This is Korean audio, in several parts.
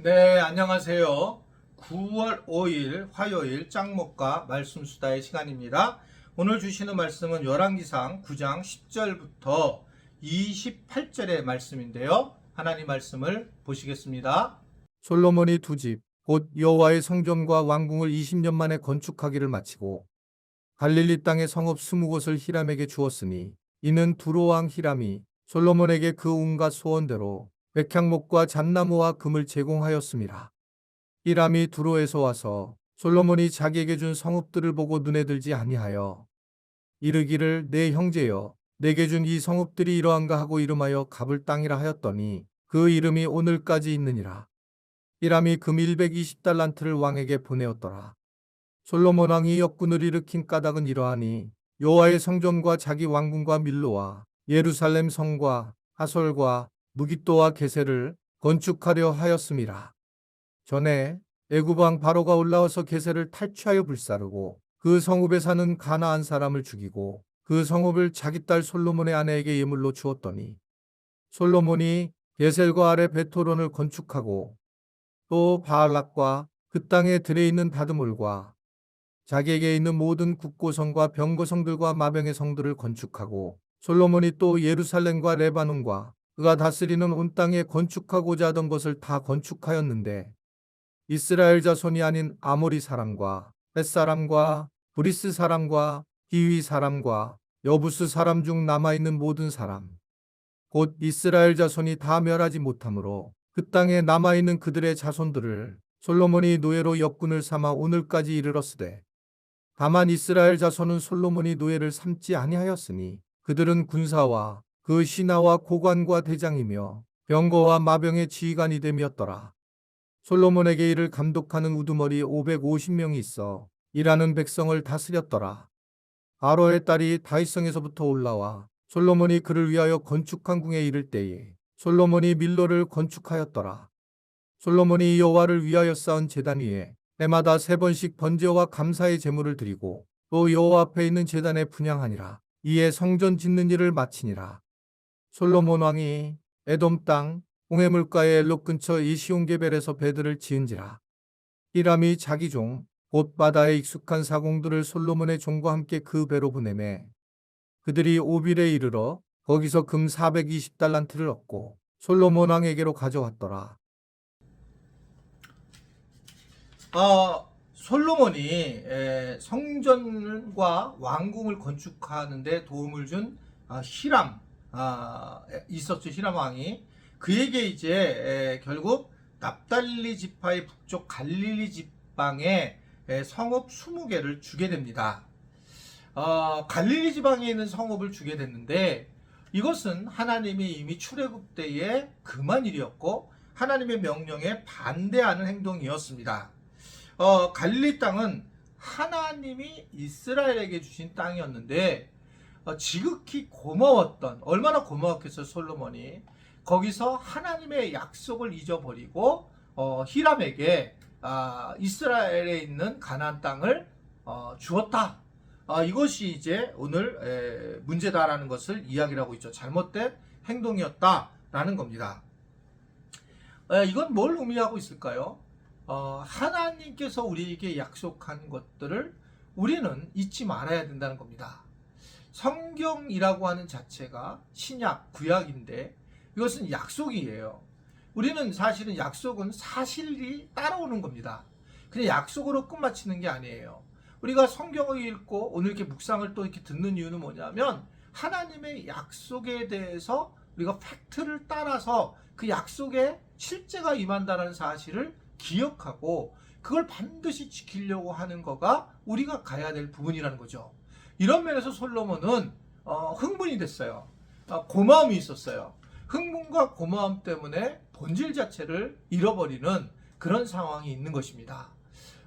네, 안녕하세요. 9월 5일 화요일 짱목과 말씀 수다의 시간입니다. 오늘 주시는 말씀은 열왕기상 9장 10절부터 28절의 말씀인데요. 하나님 말씀을 보시겠습니다. 솔로몬이 두 집, 곧 여호와의 성전과 왕궁을 20년 만에 건축하기를 마치고 갈릴리 땅의 성읍 20곳을 히람에게 주었으니 이는 두로 왕 히람이 솔로몬에게 그 온갖 소원대로 백향목과 잣나무와 금을 제공하였습니다. 히람이 두로에서 와서 솔로몬이 자기에게 준 성읍들을 보고 눈에 들지 아니하여 이르기를 내 형제여 내게 준 이 성읍들이 이러한가 하고 이름하여 갑을 땅이라 하였더니 그 이름이 오늘까지 있느니라. 히람이 금 120달란트를 왕에게 보내었더라. 솔로몬 왕이 역군을 일으킨 까닭은 이러하니 여호와의 성전과 자기 왕궁과 밀로와 예루살렘 성과 하솔과 무깃도와 게셀을 건축하려 하였음이라. 전에 애굽 왕 바로가 올라와서 게셀을 탈취하여 불사르고 그 성읍에 사는 가나안 사람을 죽이고 그 성읍을 자기 딸 솔로몬의 아내에게 예물로 주었더니 솔로몬이 게셀과 아래 베토론을 건축하고 또 바알락과 그 땅에 들에 있는 다드몰과 자기에게 있는 모든 국고성과 병거성들과 마병의 성들을 건축하고 솔로몬이 또 예루살렘과 레바논과 그가 다스리는 온 땅에 건축하고자 하던 것을 다 건축하였는데 이스라엘 자손이 아닌 아모리 사람과 헷 사람과 브리스 사람과 히위 사람과 여부스 사람 중 남아있는 모든 사람 곧 이스라엘 자손이 다 멸하지 못하므로 그 땅에 남아있는 그들의 자손들을 솔로몬이 노예로 역군을 삼아 오늘까지 이르렀으되 다만 이스라엘 자손은 솔로몬이 노예를 삼지 아니하였으니 그들은 군사와 그 신하와 고관과 대장이며 병거와 마병의 지휘관이 됨이었더라. 솔로몬에게 이를 감독하는 우두머리 550명이 있어 일하는 백성을 다스렸더라. 바로의 딸이 다윗성에서부터 올라와 솔로몬이 그를 위하여 건축한 궁에 이를 때에 솔로몬이 밀로를 건축하였더라. 솔로몬이 여호와를 위하여 쌓은 제단 위에 해마다 3번씩 번제와 감사의 제물을 드리고 또 여호와 앞에 있는 제단에 분향하니라. 이에 성전 짓는 일을 마치니라. 솔로몬 왕이 에돔 땅 홍해물가의 엘롯 근처 이시온게벨에서 배들을 지은지라. 히람이 자기 종 곧 바다에 익숙한 사공들을 솔로몬의 종과 함께 그 배로 보내매 그들이 오빌에 이르러 거기서 금 420달란트를 얻고 솔로몬 왕에게로 가져왔더라. 솔로몬이 성전과 왕궁을 건축하는 데 도움을 준 히람 있었죠. 히람 왕이 그에게 이제 결국 납달리 지파의 북쪽 갈릴리 지방에 성읍 20개를 주게 됩니다. 갈릴리 지방에 있는 성읍을 주게 됐는데 이것은 하나님이 이미 출애굽 때에 금한 일이었고 하나님의 명령에 반대하는 행동이었습니다. 갈릴리 땅은 하나님이 이스라엘에게 주신 땅이었는데 지극히 고마웠던 얼마나 고마웠겠어요. 솔로몬이 거기서 하나님의 약속을 잊어버리고 히람에게 이스라엘에 있는 가나안 땅을 주었다. 이것이 이제 오늘 문제다라는 것을 이야기를 하고 있죠. 잘못된 행동이었다라는 겁니다. 이건 뭘 의미하고 있을까요? 하나님께서 우리에게 약속한 것들을 우리는 잊지 말아야 된다는 겁니다. 성경이라고 하는 자체가 신약, 구약인데 이것은 약속이에요. 우리는 사실은 약속은 사실이 따라오는 겁니다. 그냥 약속으로 끝마치는 게 아니에요. 우리가 성경을 읽고 오늘 이렇게 묵상을 또 이렇게 듣는 이유는 뭐냐면 하나님의 약속에 대해서 우리가 팩트를 따라서 그 약속에 실제가 임한다는 사실을 기억하고 그걸 반드시 지키려고 하는 거가 우리가 가야 될 부분이라는 거죠. 이런 면에서 솔로몬은 흥분이 됐어요. 고마움이 있었어요. 흥분과 고마움 때문에 본질 자체를 잃어버리는 그런 상황이 있는 것입니다.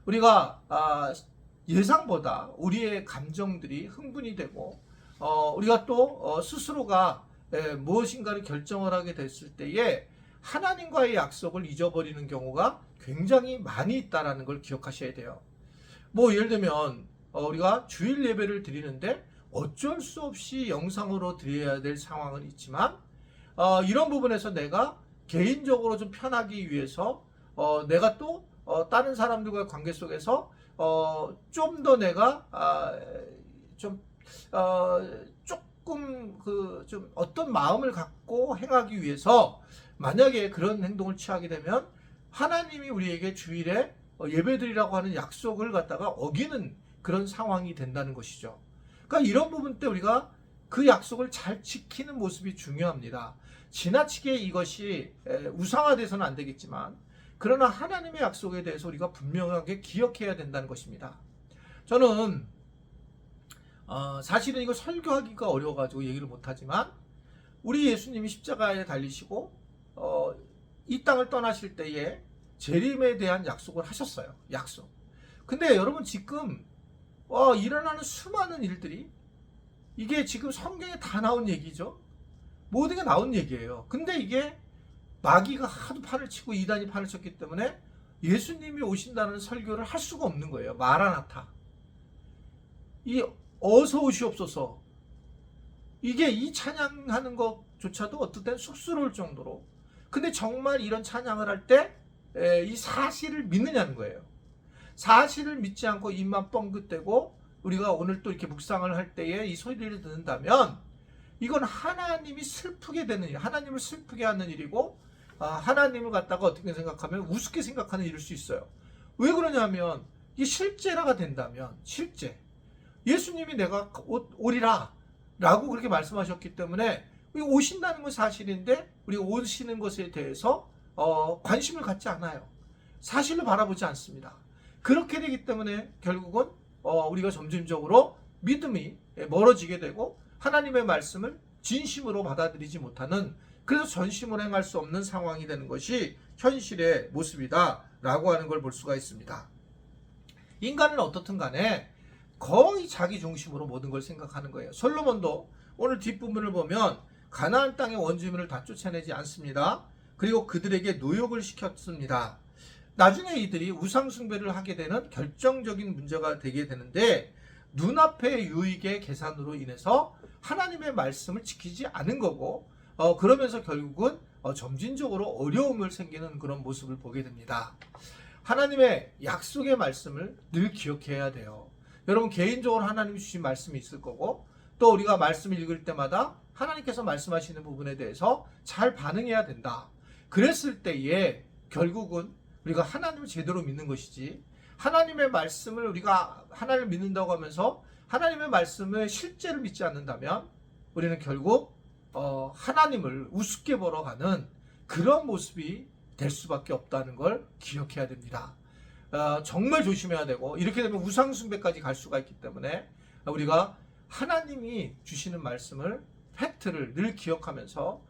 우리가 예상보다 우리의 감정들이 흥분이 되고 우리가 또 스스로가 무엇인가를 결정을 하게 됐을 때에 하나님과의 약속을 잊어버리는 경우가 굉장히 많이 있다는 걸 기억하셔야 돼요. 뭐 예를 들면 우리가 주일 예배를 드리는데 어쩔 수 없이 영상으로 드려야 될 상황은 있지만 이런 부분에서 내가 개인적으로 좀 편하기 위해서 내가 또 다른 사람들과의 관계 속에서 좀 더 내가 좀 조금 좀 어떤 마음을 갖고 행하기 위해서 만약에 그런 행동을 취하게 되면 하나님이 우리에게 주일에 예배드리라고 하는 약속을 갖다가 어기는 그런 상황이 된다는 것이죠. 그러니까 이런 부분 때 우리가 그 약속을 잘 지키는 모습이 중요합니다. 지나치게 이것이 우상화돼서는 안 되겠지만 그러나 하나님의 약속에 대해서 우리가 분명하게 기억해야 된다는 것입니다. 저는 사실은 이거 설교하기가 어려워가지고 얘기를 못하지만 우리 예수님이 십자가에 달리시고 이 땅을 떠나실 때에 재림에 대한 약속을 하셨어요. 약속. 근데 여러분 지금 일어나는 수많은 일들이 이게 지금 성경에 다 나온 얘기죠. 모든 게 나온 얘기예요. 근데 이게 마귀가 하도 판을 치고 이단이 판을 쳤기 때문에 예수님이 오신다는 설교를 할 수가 없는 거예요. 마라나타. 이 어서 오시옵소서. 이게 이 찬양하는 것조차도 어떨 땐 쑥스러울 정도로. 근데 정말 이런 찬양을 할 때 이 사실을 믿느냐는 거예요. 사실을 믿지 않고 입만 뻥긋대고 우리가 오늘 또 이렇게 묵상을 할 때에 이 소리를 듣는다면 이건 하나님이 슬프게 되는 일, 하나님을 슬프게 하는 일이고 하나님을 갖다가 어떻게 생각하면 우습게 생각하는 일일 수 있어요. 왜 그러냐면 이게 실제라가 된다면 실제 예수님이 내가 오리라 라고 그렇게 말씀하셨기 때문에 오신다는 건 사실인데 우리가 오시는 것에 대해서 관심을 갖지 않아요. 사실을 바라보지 않습니다. 그렇게 되기 때문에 결국은 우리가 점진적으로 믿음이 멀어지게 되고 하나님의 말씀을 진심으로 받아들이지 못하는, 그래서 전심으로 행할 수 없는 상황이 되는 것이 현실의 모습이다 라고 하는 걸 볼 수가 있습니다. 인간은 어떻든 간에 거의 자기 중심으로 모든 걸 생각하는 거예요. 솔로몬도 오늘 뒷부분을 보면 가나안 땅의 원주민을 다 쫓아내지 않습니다. 그리고 그들에게 노역을 시켰습니다. 나중에 이들이 우상숭배를 하게 되는 결정적인 문제가 되게 되는데 눈앞의 유익의 계산으로 인해서 하나님의 말씀을 지키지 않은 거고 그러면서 결국은 점진적으로 어려움을 생기는 그런 모습을 보게 됩니다. 하나님의 약속의 말씀을 늘 기억해야 돼요. 여러분 개인적으로 하나님이 주신 말씀이 있을 거고 또 우리가 말씀을 읽을 때마다 하나님께서 말씀하시는 부분에 대해서 잘 반응해야 된다. 그랬을 때에 결국은 우리가 하나님을 제대로 믿는 것이지, 하나님의 말씀을 우리가 하나님을 믿는다고 하면서 하나님의 말씀의 실제를 믿지 않는다면 우리는 결국 하나님을 우습게 벌어가는 그런 모습이 될 수밖에 없다는 걸 기억해야 됩니다. 정말 조심해야 되고 이렇게 되면 우상숭배까지 갈 수가 있기 때문에 우리가 하나님이 주시는 말씀을 팩트를 늘 기억하면서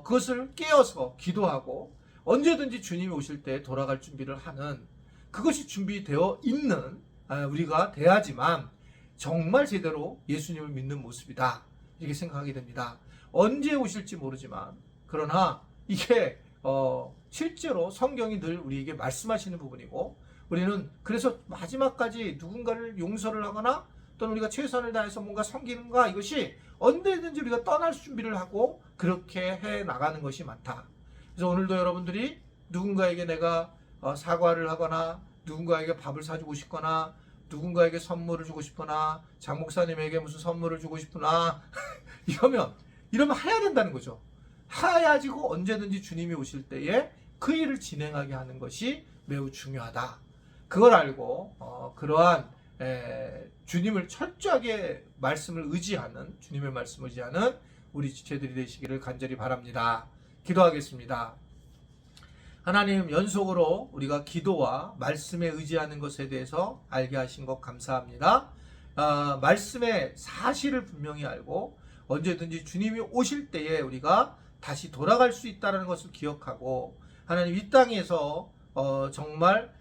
그것을 깨어서 기도하고 언제든지 주님이 오실 때 돌아갈 준비를 하는, 그것이 준비되어 있는 우리가 돼야지만 정말 제대로 예수님을 믿는 모습이다 이렇게 생각하게 됩니다. 언제 오실지 모르지만 그러나 이게 실제로 성경이 늘 우리에게 말씀하시는 부분이고 우리는 그래서 마지막까지 누군가를 용서를 하거나 또는 우리가 최선을 다해서 뭔가 섬기는가, 이것이 언제든지 우리가 떠날 준비를 하고 그렇게 해 나가는 것이 많다. 그래서 오늘도 여러분들이 누군가에게 내가 사과를 하거나 누군가에게 밥을 사주고 싶거나 누군가에게 선물을 주고 싶거나 장 목사님에게 무슨 선물을 주고 싶구나 이러면 해야 된다는 거죠. 해야지고 언제든지 주님이 오실 때에 그 일을 진행하게 하는 것이 매우 중요하다. 그걸 알고 그러한 주님을 철저하게 말씀을 의지하는, 주님의 말씀을 의지하는 우리 지체들이 되시기를 간절히 바랍니다. 기도하겠습니다. 하나님, 연속으로 우리가 기도와 말씀에 의지하는 것에 대해서 알게 하신 것 감사합니다. 말씀의 사실을 분명히 알고 언제든지 주님이 오실 때에 우리가 다시 돌아갈 수 있다는 것을 기억하고 하나님 이 땅에서 정말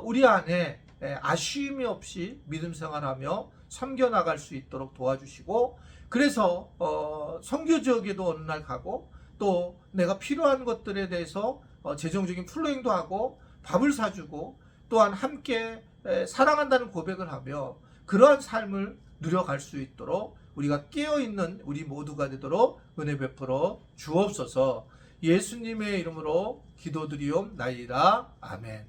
우리 안에 아쉬움이 없이 믿음 생활하며 섬겨나갈 수 있도록 도와주시고, 그래서 선교지역에도 어느 날 가고 또 내가 필요한 것들에 대해서 재정적인 플로잉도 하고 밥을 사주고 또한 함께 사랑한다는 고백을 하며 그러한 삶을 누려갈 수 있도록 우리가 깨어있는 우리 모두가 되도록 은혜 베풀어 주옵소서. 예수님의 이름으로 기도드리옵나이다. 아멘.